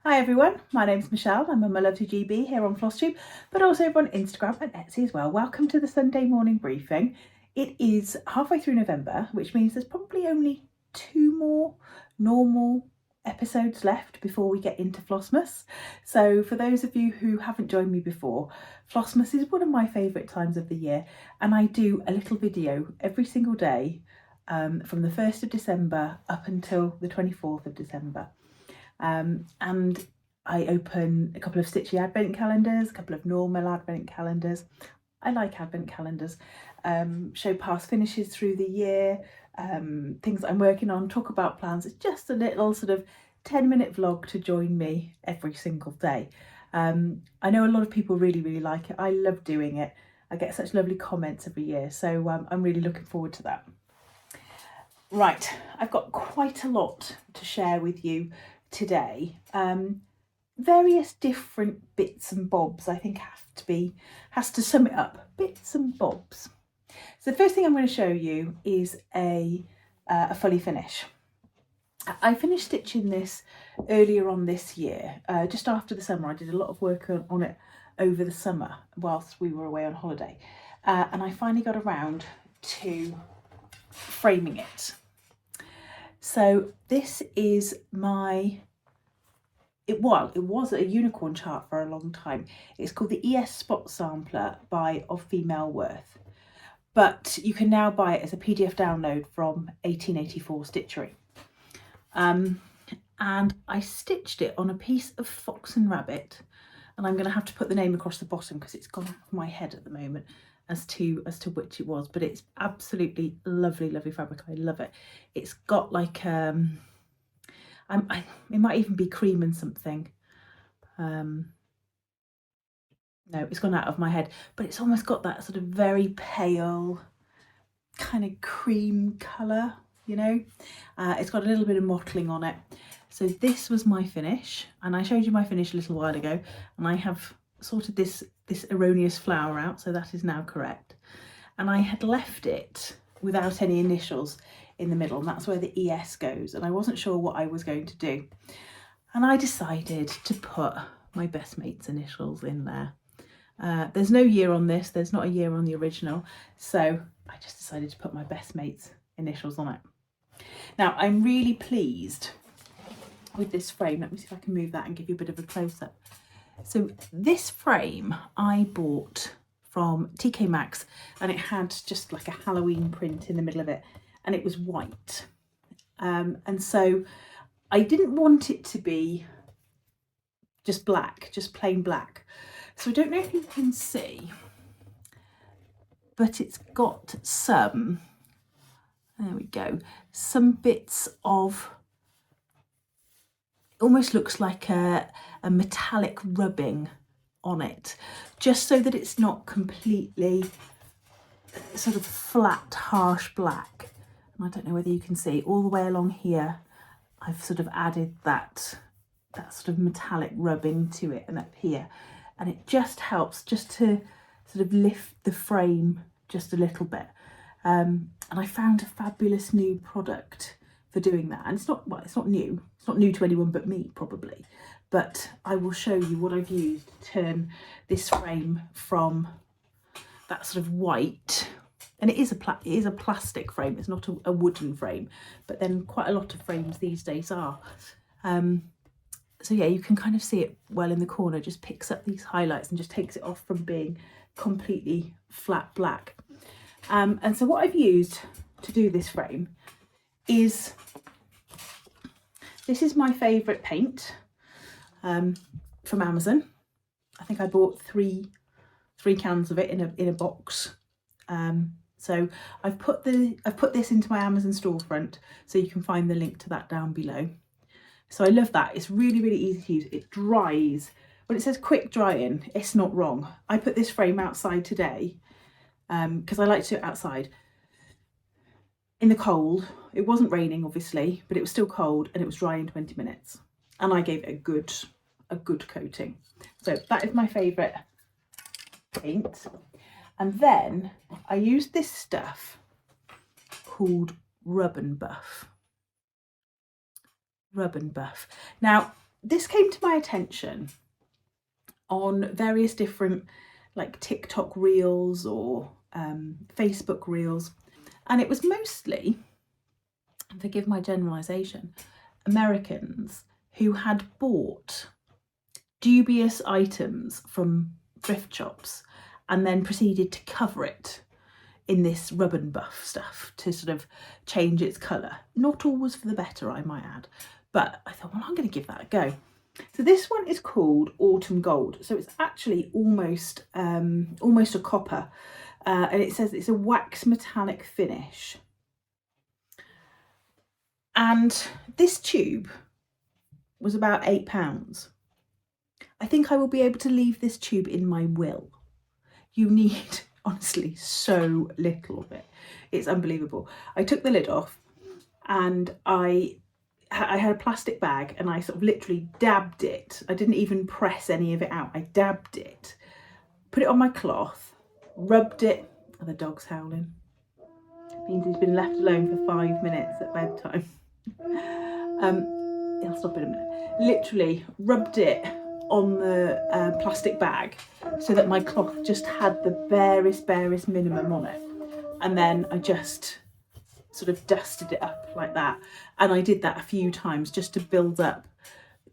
Hi everyone, my name's Michelle. I'm a My Lovely GB here on FlossTube, but also over on Instagram and Etsy as well. Welcome to the Sunday morning briefing. It is halfway through November, which means there's probably only 2 more normal episodes left before we get into Flossmas. So for those of you who haven't joined me before, Flossmas is one of my favourite times of the year, and I do a little video every single day from the 1st of December up until the 24th of December. And I open a couple of Stitchy advent calendars, a couple of normal advent calendars. I like advent calendars. Show past finishes through the year, things I'm working on, talk about plans. It's just a little sort of 10-minute vlog to join me every single day. I know a lot of people really like it. I love doing it. I get such lovely comments every year, so I'm really looking forward to that. Right, I've got quite a lot to share with you today. Various different bits and bobs, I think has to sum it up. Bits and bobs. So the first thing I'm going to show you is a fully finish. I finished stitching this earlier on this year, just after the summer. I did a lot of work on it over the summer whilst we were away on holiday, and I finally got around to framing it. So this is it was a unicorn chart for a long time. It's called the ES Spot Sampler by Of Female Worth, but you can now buy it as a PDF download from 1884 Stitchery. And I stitched it on a piece of Fox and Rabbit, and I'm going to have to put the name across the bottom because it's gone off my head at the moment as to which it was, but it's absolutely lovely fabric. I love it. It's got like it might even be cream and something. No, it's gone out of my head, but it's almost got that sort of very pale kind of cream colour, you know. It's got a little bit of mottling on it. So this was my finish, and I showed you my finish a little while ago, and I have sorted this erroneous flower out, so that is now correct. And I had left it without any initials in the middle, and that's where the ES goes, and I wasn't sure what I was going to do, and I decided to put my best mate's initials in there. There's no year on this, there's not a year on the original, so I just decided to put my best mate's initials on it. Now I'm really pleased with this frame. Let me see if I can move that and give you a bit of a close-up. So this frame I bought from TK Maxx, and it had just like a Halloween print in the middle of it, and it was white. And so I didn't want it to be just black, just plain black. So I don't know if you can see, but it's got some, there we go, some bits of, almost looks like a metallic rubbing on it, just so that it's not completely sort of flat, harsh black. And I don't know whether you can see, all the way along here, I've sort of added that sort of metallic rubbing to it, and up here. And it just helps just to sort of lift the frame just a little bit. And I found a fabulous new product for doing that, and it's not new to anyone but me probably, but I will show you what I've used to turn this frame from that sort of white, and it is a plastic frame, it's not a wooden frame, but then quite a lot of frames these days are. So yeah, you can kind of see it well in the corner, just picks up these highlights and just takes it off from being completely flat black. And so what I've used to do this frame is, this is my favourite paint from Amazon. I think I bought three cans of it in a box. So I've put this into my Amazon storefront, so you can find the link to that down below. So I love that. It's really easy to use. It dries. When it says quick drying, it's not wrong. I put this frame outside today because I like to do it outside in the cold. It wasn't raining obviously, but it was still cold, and it was dry in 20 minutes, and I gave it a good coating. So that is my favourite paint. And then I used this stuff called Rub and Buff. Now this came to my attention on various different like TikTok reels or Facebook reels, and it was mostly, forgive my generalisation, Americans who had bought dubious items from thrift shops and then proceeded to cover it in this rub and buff stuff to sort of change its colour. Not always for the better, I might add, but I thought, well, I'm going to give that a go. So this one is called Autumn Gold. So it's actually almost a copper, and it says it's a wax metallic finish. And this tube was about £8. I think I will be able to leave this tube in my will. You need, honestly, so little of it. It's unbelievable. I took the lid off and I had a plastic bag and I sort of literally dabbed it. I didn't even press any of it out. I dabbed it, put it on my cloth, rubbed it. Oh, the dog's howling. It means he's been left alone for 5 minutes at bedtime. I'll stop in a minute. Literally rubbed it on the plastic bag so that my cloth just had the barest minimum on it, and then I just sort of dusted it up like that, and I did that a few times just to build up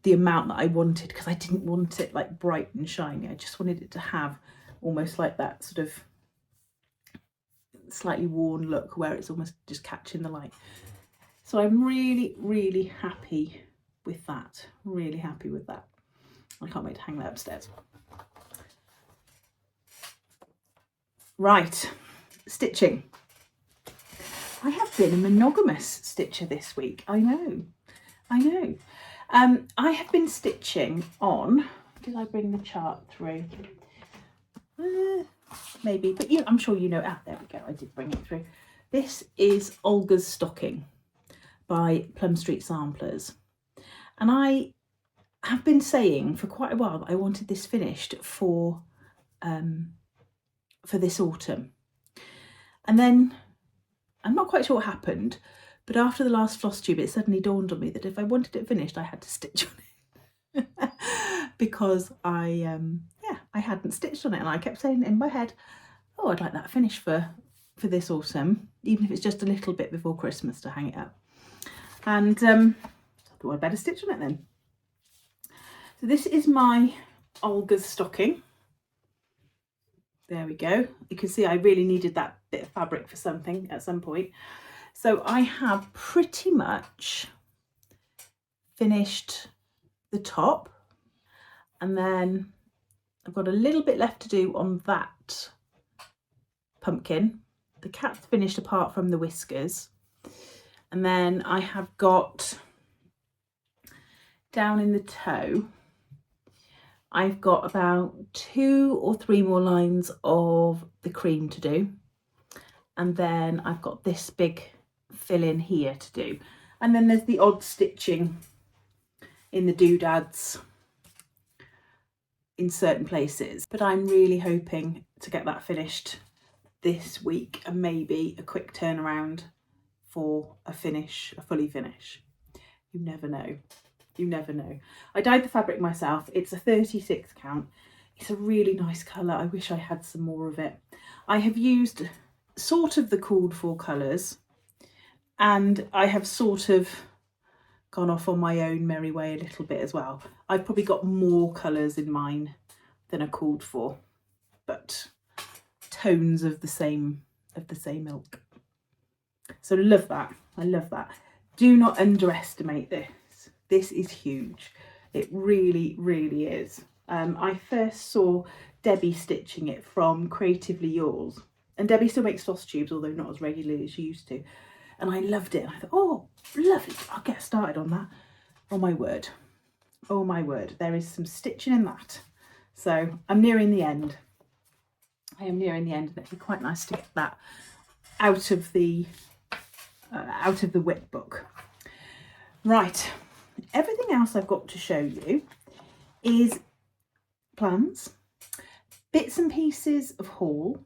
the amount that I wanted, because I didn't want it like bright and shiny. I just wanted it to have almost like that sort of slightly worn look where it's almost just catching the light. So I'm really happy with that. Really happy with that. I can't wait to hang that upstairs. Right, stitching. I have been a monogamous stitcher this week. I know. I have been stitching on, did I bring the chart through? Maybe, but I'm sure you know. There we go, I did bring it through. This is Olga's Stocking by Plum Street Samplers. And I have been saying for quite a while that I wanted this finished for this autumn. And then I'm not quite sure what happened, but after the last FlossTube, it suddenly dawned on me that if I wanted it finished, I had to stitch on it because I hadn't stitched on it, and I kept saying in my head, oh, I'd like that finished for this autumn, even if it's just a little bit before Christmas to hang it up. And I thought I'd better stitch on it then. So this is my Olga's Stocking. There we go. You can see I really needed that bit of fabric for something at some point. So I have pretty much finished the top, and then I've got a little bit left to do on that pumpkin. The cat's finished apart from the whiskers. And then I have got down in the toe, I've got about 2 or 3 more lines of the cream to do. And then I've got this big fill in here to do. And then there's the odd stitching in the doodads in certain places. But I'm really hoping to get that finished this week, and maybe a quick turnaround for a fully finish. You never know. You never know. I dyed the fabric myself. It's a 36 count. It's a really nice colour. I wish I had some more of it. I have used sort of the called for colours, and I have sort of gone off on my own merry way a little bit as well. I've probably got more colours in mine than are called for, but tones of the same ilk. So love that. I love that. Do not underestimate this. This is huge. It really is. I first saw Debbie stitching it from Creatively Yours, and Debbie still makes FlossTubes, although not as regularly as she used to, and I loved it. And I thought, oh lovely, I'll get started on that. Oh my word, there is some stitching in that. So I'm nearing the end. I am nearing the end, and it'd be quite nice to get that out of the WIP book. Right, everything else I've got to show you is plans, bits and pieces of haul,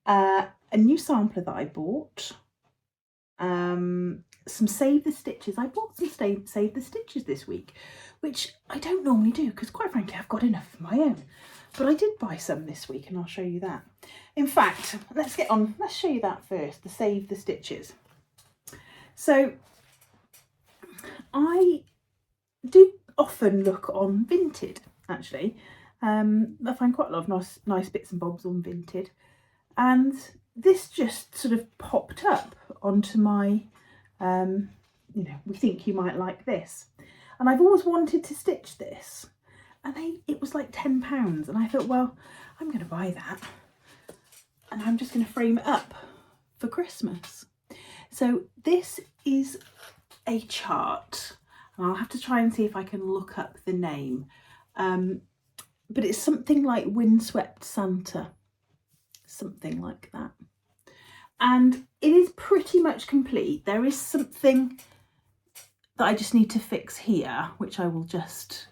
a new sampler that I bought, some Save the Stitches. I bought some Save the Stitches this week, which I don't normally do because quite frankly I've got enough of my own. But I did buy some this week and I'll show you that. In fact, let's show you that first, the Save the Stitches. So I do often look on Vinted, actually. I find quite a lot of nice bits and bobs on Vinted. And this just sort of popped up onto my, you know, we think you might like this. And I've always wanted to stitch this. And it was like £10. And I thought, well, I'm going to buy that. And I'm just going to frame it up for Christmas. So this is a chart. And I'll have to try and see if I can look up the name. But it's something like Windswept Santa. Something like that. And it is pretty much complete. There is something that I just need to fix here, which I will just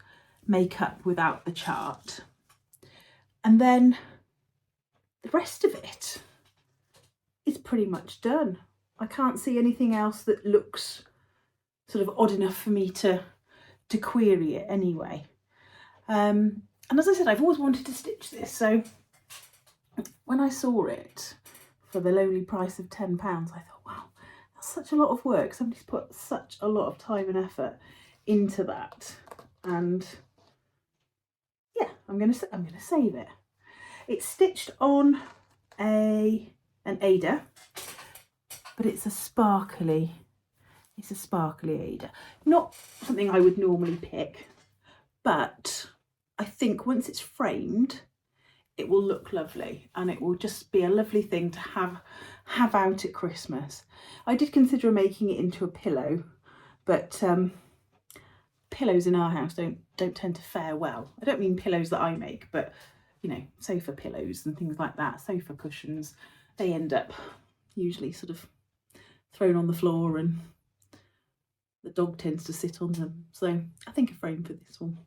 make up without the chart. And then the rest of it is pretty much done. I can't see anything else that looks sort of odd enough for me to query it anyway. And as I said, I've always wanted to stitch this, so when I saw it for the lowly price of £10, I thought, wow, that's such a lot of work. Somebody's put such a lot of time and effort into that. And yeah, I'm gonna save it. It's stitched on an Ada, but it's a sparkly Ada. Not something I would normally pick, but I think once it's framed, it will look lovely and it will just be a lovely thing to have out at Christmas. I did consider making it into a pillow, but pillows in our house don't tend to fare well. I don't mean pillows that I make, but you know, sofa pillows and things like that, sofa cushions, they end up usually sort of thrown on the floor and the dog tends to sit on them. So I think a frame for this one.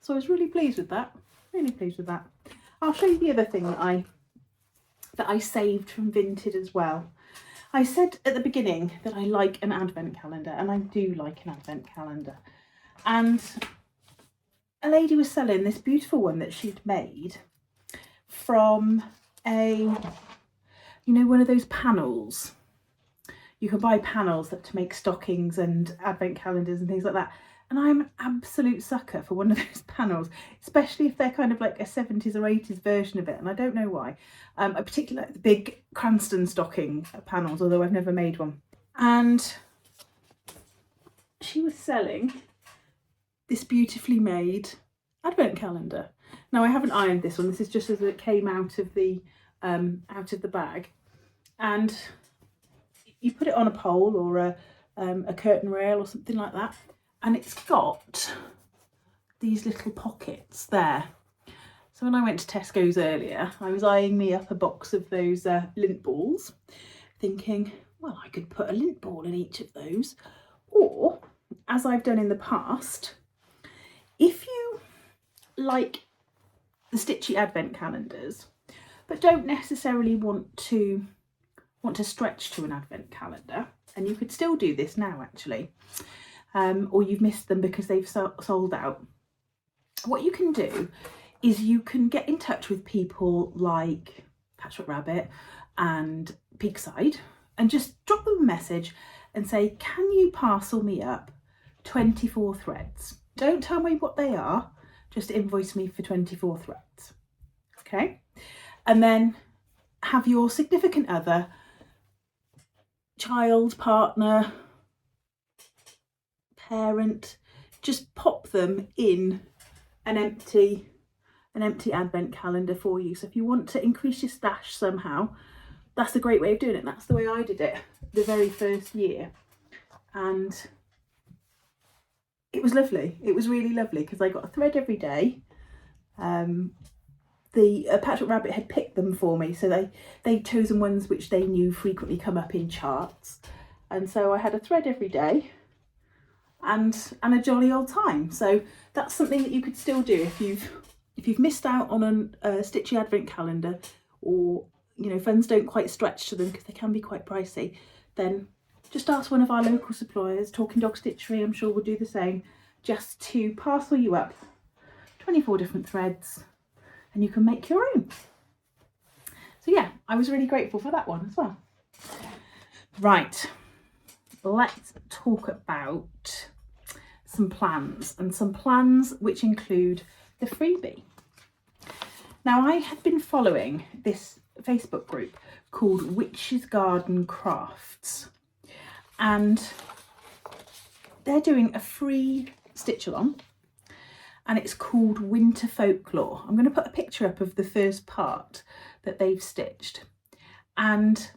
So I was really pleased with that, really pleased with that. I'll show you the other thing that I saved from Vinted as well. I said at the beginning that I like an advent calendar, and I do like an advent calendar. And a lady was selling this beautiful one that she'd made from one of those panels. You can buy panels to make stockings and advent calendars and things like that. And I'm an absolute sucker for one of those panels, especially if they're kind of like a 70s or 80s version of it. And I don't know why. I particularly like the big Cranston stocking panels, although I've never made one. And she was selling this beautifully made advent calendar. Now I haven't ironed this one. This is just as it came out of the bag. And you put it on a pole or a curtain rail or something like that. And it's got these little pockets there. So when I went to Tesco's earlier, I was eyeing me up a box of those lint balls, thinking, well, I could put a lint ball in each of those. Or, as I've done in the past, if you like the Stitchy advent calendars, but don't necessarily want to stretch to an advent calendar, and you could still do this now actually, or you've missed them because they've sold out, what you can do is you can get in touch with people like Patchwork Rabbit and Peakside and just drop them a message and say, can you parcel me up 24 threads? Don't tell me what they are, just invoice me for 24 threads. Okay? And then have your significant other, child, partner, parent, just pop them in an empty advent calendar for you. So if you want to increase your stash somehow, that's a great way of doing it. And that's the way I did it the very first year. And it was lovely. It was really lovely because I got a thread every day. The Patchwork Rabbit had picked them for me, so they'd chosen ones which they knew frequently come up in charts. And so I had a thread every day and a jolly old time. So that's something that you could still do if you've missed out on a Stitchy advent calendar, or funds don't quite stretch to them because they can be quite pricey. Then just ask one of our local suppliers. Talking Dog Stitchery, I'm sure, will do the same. just to parcel you up 24 different threads and you can make your own. So yeah, I was really grateful for that one as well. Right, let's talk about some plans, and some plans which include the freebie. Now, I had been following this Facebook group called Witch's Garden Crafts, and they're doing a free Stitchalong, and it's called Winter Folklore. I'm going to put a picture up of the first part that they've stitched, and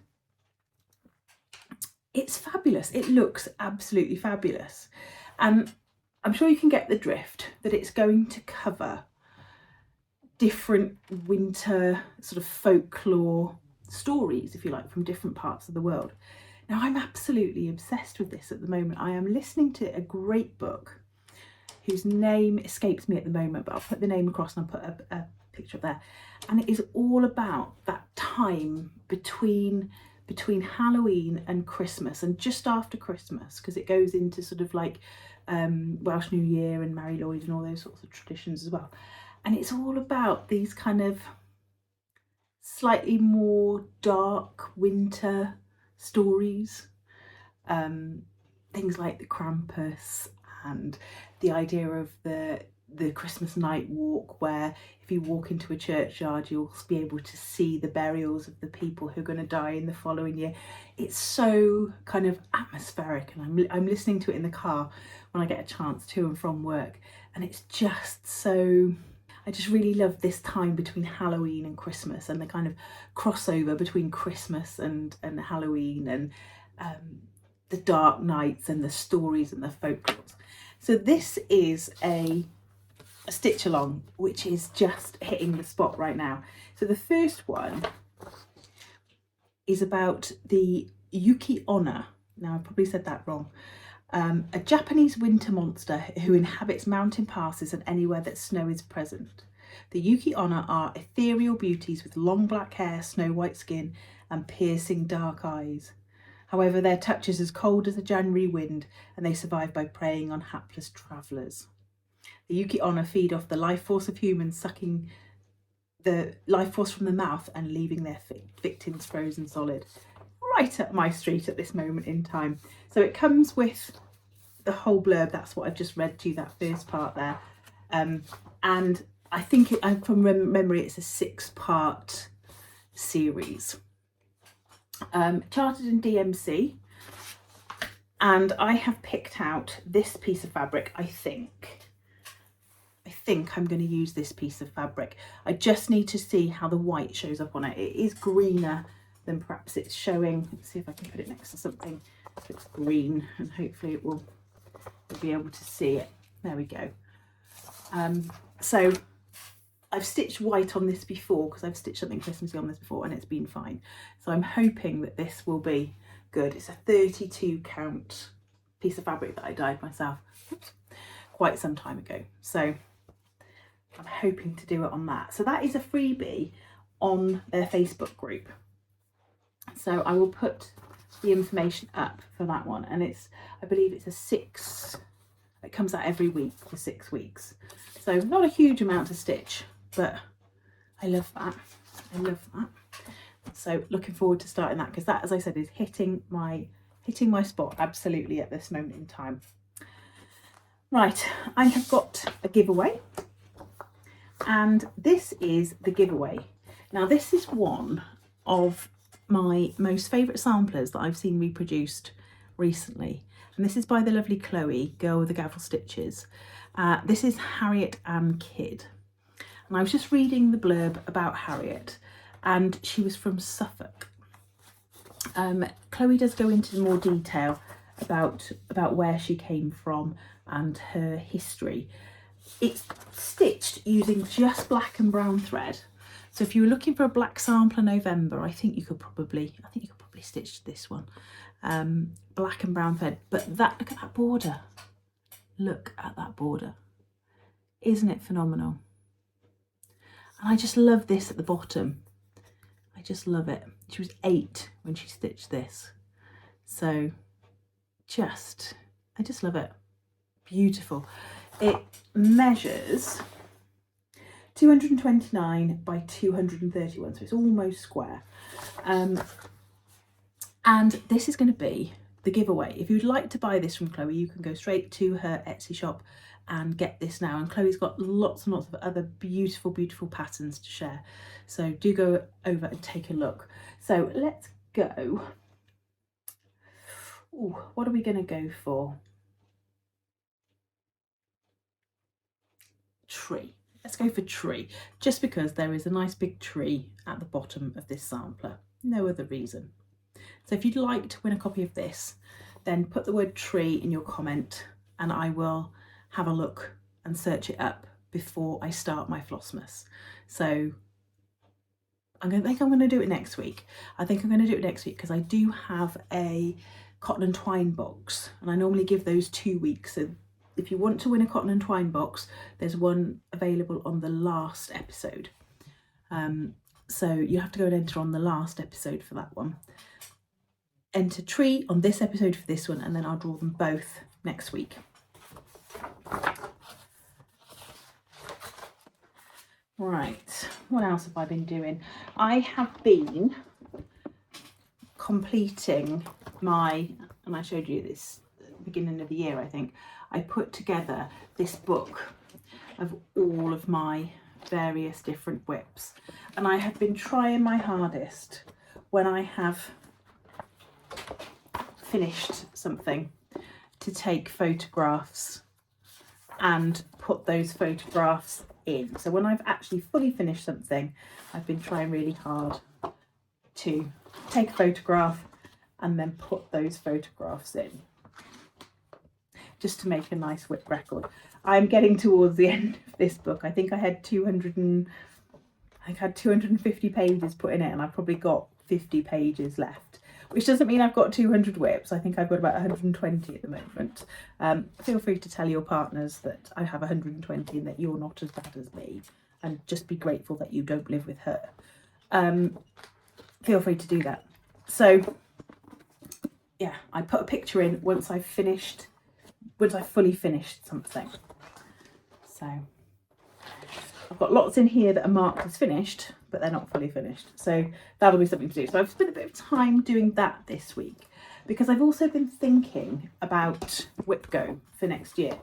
it's fabulous. It looks absolutely fabulous, and I'm sure you can get the drift that it's going to cover different winter sort of folklore stories, if you like, from different parts of the world. Now, I'm absolutely obsessed with this at the moment. I am listening to a great book whose name escapes me at the moment, but I'll put the name across and I'll put a picture up there. And it is all about that time between Halloween and Christmas, and just after Christmas, because it goes into sort of like Welsh New Year and Mary Lloyd and all those sorts of traditions as well. And it's all about these kind of slightly more dark winter stories, things like the Krampus and the idea of the Christmas night walk, where if you walk into a churchyard you'll be able to see the burials of the people who are going to die in the following year. It's so kind of atmospheric, and I'm listening to it in the car when I get a chance to and from work, and it's just so, I just really love this time between Halloween and Christmas, and the kind of crossover between Christmas and Halloween, and the dark nights and the stories and the folklore. So this is a stitch along which is just hitting the spot right now. So the first one is about the Yuki Onna. Now, I probably said that wrong. A Japanese winter monster who inhabits mountain passes and anywhere that snow is present. The Yuki Onna are ethereal beauties with long black hair, snow white skin and piercing dark eyes. However, their touch is as cold as a January wind, and they survive by preying on hapless travellers. The Yuki Onna feed off the life force of humans, sucking the life force from the mouth and leaving their victims frozen solid. Right up my street at this moment in time. So it comes with the whole blurb. That's what I've just read to you, that first part there. And I think from memory it's a 6-part series. Chartered in DMC, and I have picked out this piece of fabric. I think I'm going to use this piece of fabric. I just need to see how the white shows up on it. It is greener than perhaps it's showing. Let's see if I can put it next to something that's green, and hopefully we'll be able to see it. There we go. So I've stitched white on this before, because I've stitched something Christmassy on this before and it's been fine. So I'm hoping that this will be good. It's a 32 count piece of fabric that I dyed myself quite some time ago. So I'm hoping to do it on that. So that is a freebie on their Facebook group. So I will put the information up for that one. And it's, I believe it's it comes out every week for 6 weeks. So not a huge amount to stitch, but I love that. I love that. So looking forward to starting that, because that, as I said, is hitting my spot absolutely at this moment in time. Right, I have got a giveaway, and this is the giveaway. Now, this is one of my most favourite samplers that I've seen reproduced recently, and this is by the lovely Chloe, girl with the Gavel stitches. This is Harriet Ann Kidd. And I was just reading the blurb about Harriet, and she was from Suffolk. Chloe does go into more detail about where she came from and her history. It's stitched using just black and brown thread. So if you were looking for a black sampler November, I think you could probably stitch this one. Black and brown thread. But look at that border. Look at that border. Isn't it phenomenal? And I just love this at the bottom. I just love it. She was 8 when she stitched this. So I just love it. beautiful. It measures 229 by 231, so it's almost square. And this is going to be the giveaway. If you'd like to buy this from Chloe, you can go straight to her Etsy shop and get this now. And Chloe's got lots and lots of other beautiful, beautiful patterns to share. So do go over and take a look. So let's go. Ooh, what are we going to go for? Tree. Let's go for tree, just because there is a nice big tree at the bottom of this sampler. No other reason. So if you'd like to win a copy of this, then put the word tree in your comment and I will have a look and search it up before I start my Flossmas. So I'm going to do it next week. I think I'm going to do it next week because I do have a cotton and twine box and I normally give those 2 weeks. So if you want to win a cotton and twine box, there's one available on the last episode. So you have to go and enter on the last episode for that one. Enter tree on this episode for this one, and then I'll draw them both next week. Right, what else have I been doing? I have been completing my, and I showed you this at the beginning of the year, I think, I put together this book of all of my various different whips. And I have been trying my hardest when I have finished something to take photographs and put those photographs in. So when I've actually fully finished something, I've been trying really hard to take a photograph and then put those photographs in, just to make a nice whip record. I'm getting towards the end of this book. I think I had 250 pages put in it, and I've probably got 50 pages left, which doesn't mean I've got 200 whips. I think I've got about 120 at the moment. Feel free to tell your partners that I have 120 and that you're not as bad as me, and just be grateful that you don't live with her. Feel free to do that. So yeah, I put a picture in once I've fully finished something. So I've got lots in here that are marked as finished, but they're not fully finished. So that'll be something to do. So I've spent a bit of time doing that this week, because I've also been thinking about Whip Go for next year.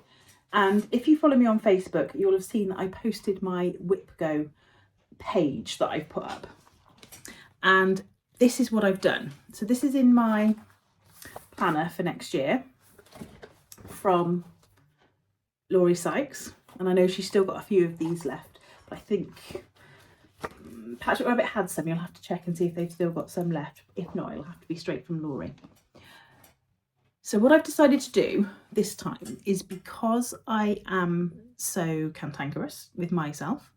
And if you follow me on Facebook, you'll have seen that I posted my Whip Go page that I've put up. And this is what I've done. So this is in my planner for next year from Laurie Sykes. And I know she's still got a few of these left, but I think Patrick Rabbit had some. You'll have to check and see if they've still got some left. If not, it'll have to be straight from Laurie. So what I've decided to do this time is, because I am so cantankerous with myself,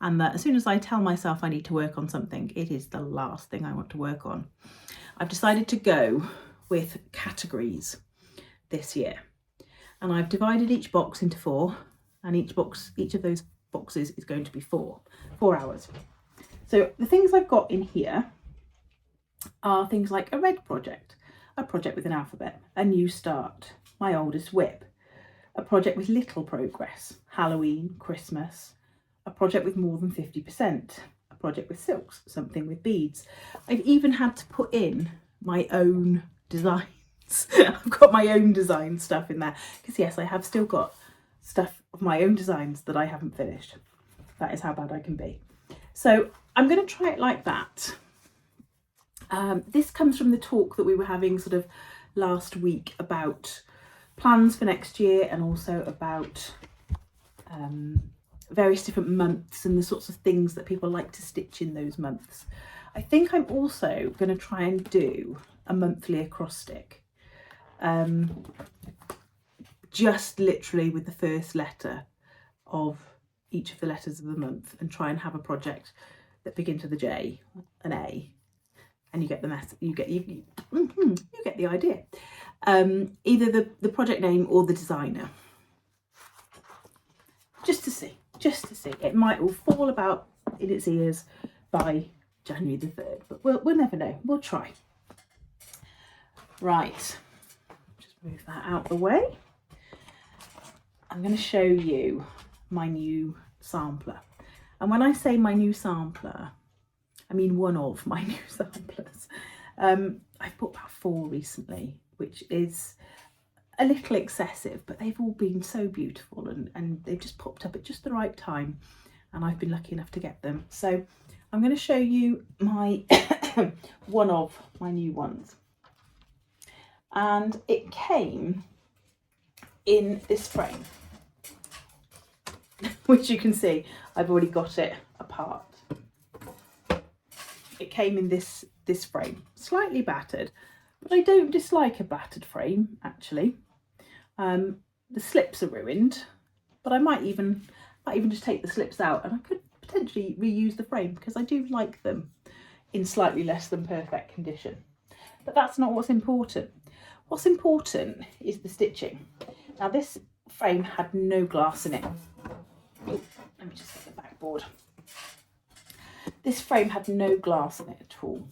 and that as soon as I tell myself I need to work on something, it is the last thing I want to work on. I've decided to go with categories this year. And I've divided each box into 4, and each of those boxes is going to be 4 hours. So the things I've got in here are things like a red project, a project with an alphabet, a new start, my oldest whip, a project with little progress, Halloween, Christmas, a project with more than 50%, a project with silks, something with beads. I've even had to put in my own designs. I've got my own design stuff in there, because yes, I have still got stuff of my own designs that I haven't finished. That is how bad I can be. So I'm going to try it like that. This comes from the talk that we were having sort of last week about plans for next year, and also about various different months and the sorts of things that people like to stitch in those months. I think I'm also going to try and do a monthly across stick. Just literally with the first letter of each of the letters of the month, and try and have a project that begins with a J, an A, and you get the mess. You get the idea. Either the project name or the designer. Just to see. It might all fall about in its ears by January the 3rd, but we'll never know. We'll try. Right. Just move that out the way. I'm going to show you my new sampler. And when I say my new sampler, I mean one of my new samplers. I've bought about 4 recently, which is a little excessive, but they've all been so beautiful, and they've just popped up at just the right time, and I've been lucky enough to get them. So I'm going to show you my one of my new ones, and it came in this frame, which you can see I've already got it apart. It came in this frame, slightly battered, but I don't dislike a battered frame actually. The slips are ruined, but I might even just take the slips out, and I could potentially reuse the frame because I do like them in slightly less than perfect condition. But that's not what's important. What's important is the stitching. Now this frame had no glass in it. Let me just get the backboard. This frame had no glass in it at all.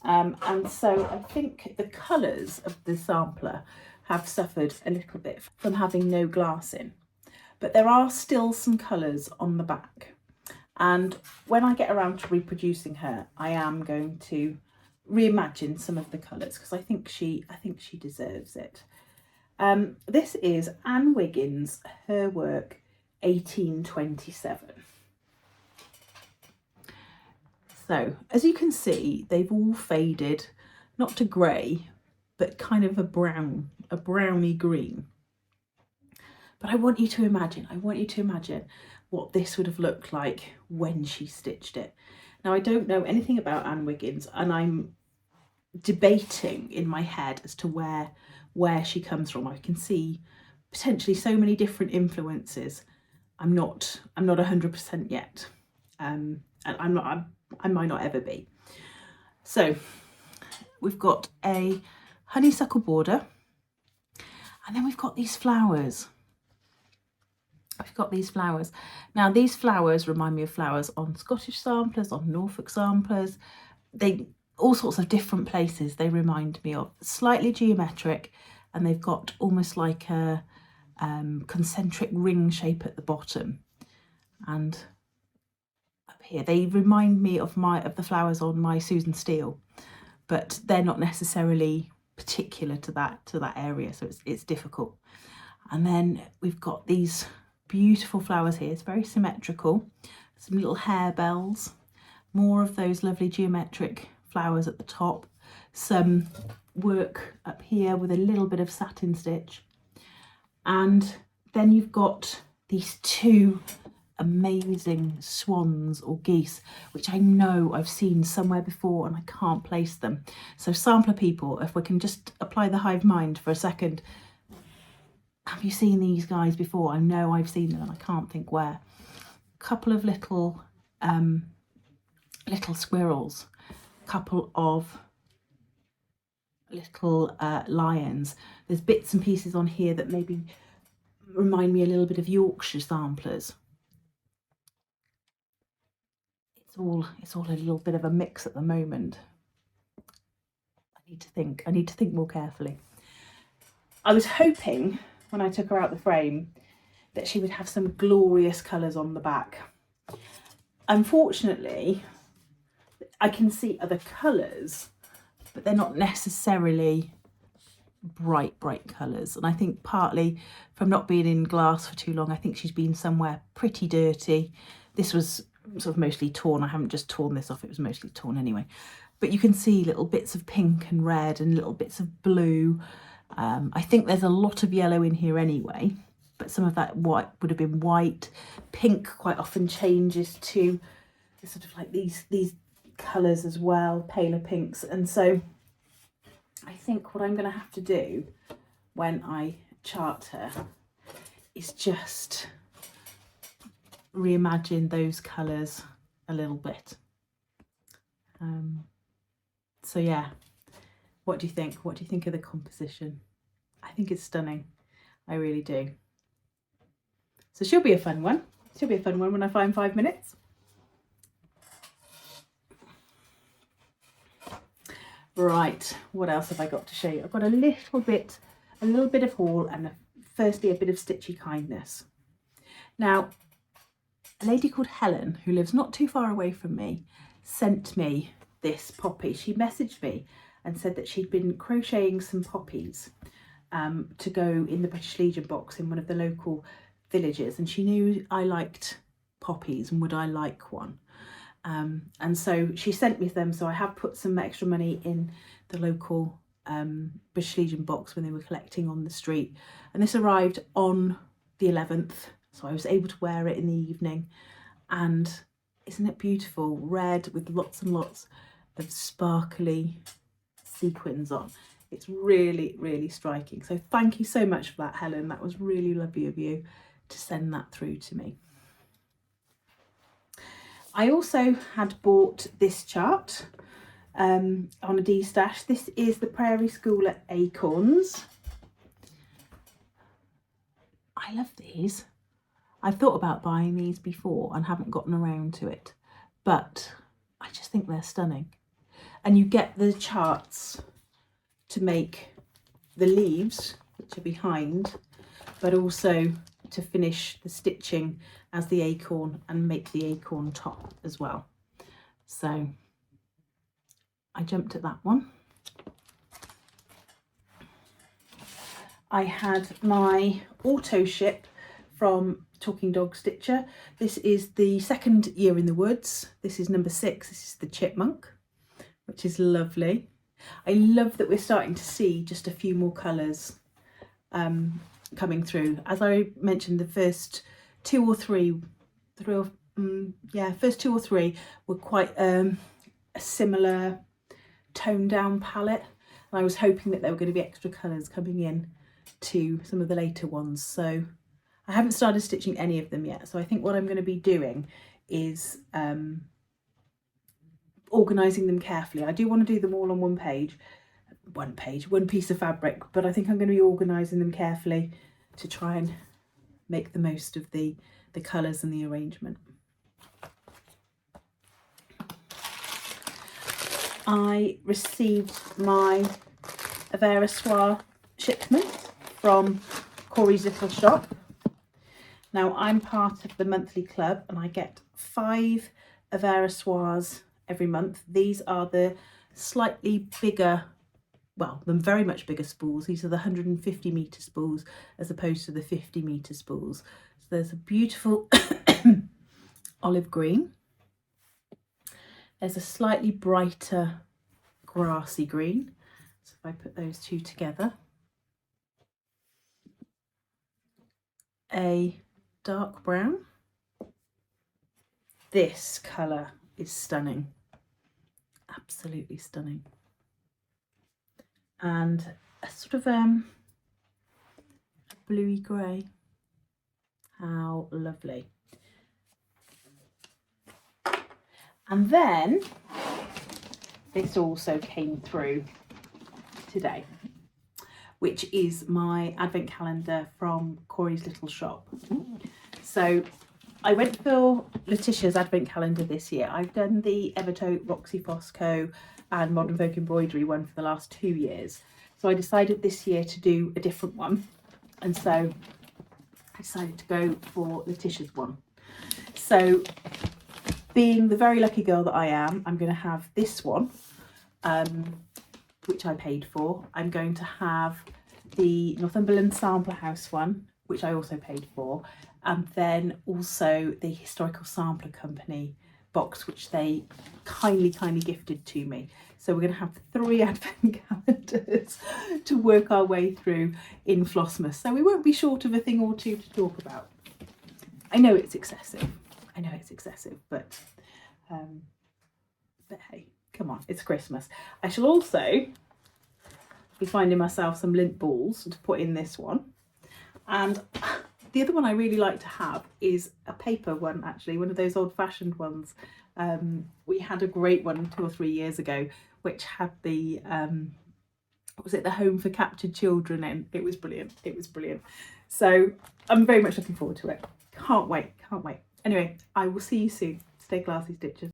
And so I think the colours of the sampler have suffered a little bit from having no glass in. But there are still some colours on the back. And when I get around to reproducing her, I am going to reimagine some of the colours because I think she deserves it. This is Anne Wiggins, Her Work 1827. So as you can see, they've all faded, not to grey, but kind of a browny green. But I want you to imagine what this would have looked like when she stitched it. Now I don't know anything about Anne Wiggins, and I'm debating in my head as to where she comes from. I can see potentially so many different influences. I'm not 100% yet, and I might not ever be. So we've got a honeysuckle border, and then we've got these flowers. Now these flowers remind me of flowers on Scottish samplers, on Norfolk samplers. They all sorts of different places they remind me of. Slightly geometric, and they've got almost like a concentric ring shape at the bottom. And up here they remind me of the flowers on my Susan Steele, but they're not necessarily particular to that area, so it's difficult. And then we've got these beautiful flowers here. It's very symmetrical, some little harebells, more of those lovely geometric flowers at the top, some work up here with a little bit of satin stitch, and then you've got these 2 amazing swans or geese, which I know I've seen somewhere before and I can't place them. So sampler people, if we can just apply the hive mind for a second, have you seen these guys before? I know I've seen them and I can't think where. A couple of little squirrels, a couple of little lions. There's bits and pieces on here that maybe remind me a little bit of Yorkshire samplers. It's all a little bit of a mix at the moment. I need to think more carefully. I was hoping when I took her out the frame that she would have some glorious colours on the back. Unfortunately, I can see other colours, but they're not necessarily bright colours. And I think partly from not being in glass for too long, I think she's been somewhere pretty dirty. This was sort of mostly torn. I haven't just torn this off, it was mostly torn anyway. But you can see little bits of pink and red and little bits of blue. I think there's a lot of yellow in here anyway, but some of that white would have been white. Pink quite often changes to sort of like these colours as well, paler pinks. And so I think what I'm going to have to do when I chart her is just reimagine those colours a little bit. So yeah, what do you think? What do you think of the composition? I think it's stunning. I really do. So she'll be a fun one. She'll be a fun one when I find 5 minutes. Right, what else have I got to show you? I've got a little bit of haul and a firstly a bit of stitchy kindness. Now, a lady called Helen, who lives not too far away from me, sent me this poppy. She messaged me and said that she'd been crocheting some poppies to go in the British Legion box in one of the local villages, and she knew I liked poppies and would I like one. And so she sent me them, so I have put some extra money in the local British Legion box when they were collecting on the street, and this arrived on the 11th, so I was able to wear it in the evening. And isn't it beautiful? Red with lots and lots of sparkly sequins on. It's really, really striking. So thank you so much for that, Helen. That was really lovely of you to send that through to me. I also had bought this chart on a D-stash. This is the Prairie School at Acorns. I love these. I've thought about buying these before and haven't gotten around to it, but I just think they're stunning. And you get the charts to make the leaves, which are behind, but also to finish the stitching as the acorn and make the acorn top as well. So I jumped at that one. I had my auto ship from Talking Dog Stitcher. This is the second year in the woods. This is number 6. This is the chipmunk, which is lovely. I love that we're starting to see just a few more colours coming through. As I mentioned, the first two or three were quite a similar toned down palette, and I was hoping that there were going to be extra colours coming in to some of the later ones. So I haven't started stitching any of them yet, so I think what I'm going to be doing is organising them carefully. I do want to do them all on one piece of fabric, but I think I'm going to be organising them carefully to try and make the most of the colours and the arrangement. I received my Avera Soir shipment from Corey's Little Shop. Now, I'm part of the monthly club and I get 5 Avera Soirs every month. These are the slightly bigger, well, the very much bigger spools. These are the 150 metre spools as opposed to the 50 metre spools. So there's a beautiful olive green. There's a slightly brighter grassy green. So if I put those two together, a dark brown. This colour is stunning, absolutely stunning. And a sort of a bluey grey. How lovely. And then this also came through today, which is my advent calendar from Corey's Little Shop. So I went for Letitia's advent calendar this year. I've done the Evertote, Roxy Fosco and Modern Folk Embroidery one for the last 2 years. So I decided this year to do a different one. And so I decided to go for Letitia's one. So being the very lucky girl that I am, I'm going to have this one, which I paid for. I'm going to have the Northumberland Sampler House one, which I also paid for, and then also the Historical Sampler Company box, which they kindly gifted to me. So we're going to have 3 advent calendars to work our way through in Flossmas. So we won't be short of a thing or two to talk about. I know it's excessive. But hey, come on, it's Christmas. I shall also be finding myself some lint balls to put in this one. And the other one I really like to have is a paper one, actually, one of those old-fashioned ones. We had a great one 2 or 3 years ago, which had the what was it, the Home for Captured Children in. It was brilliant. So I'm very much looking forward to it. Can't wait. Anyway, I will see you soon. Stay classy, Stitchers.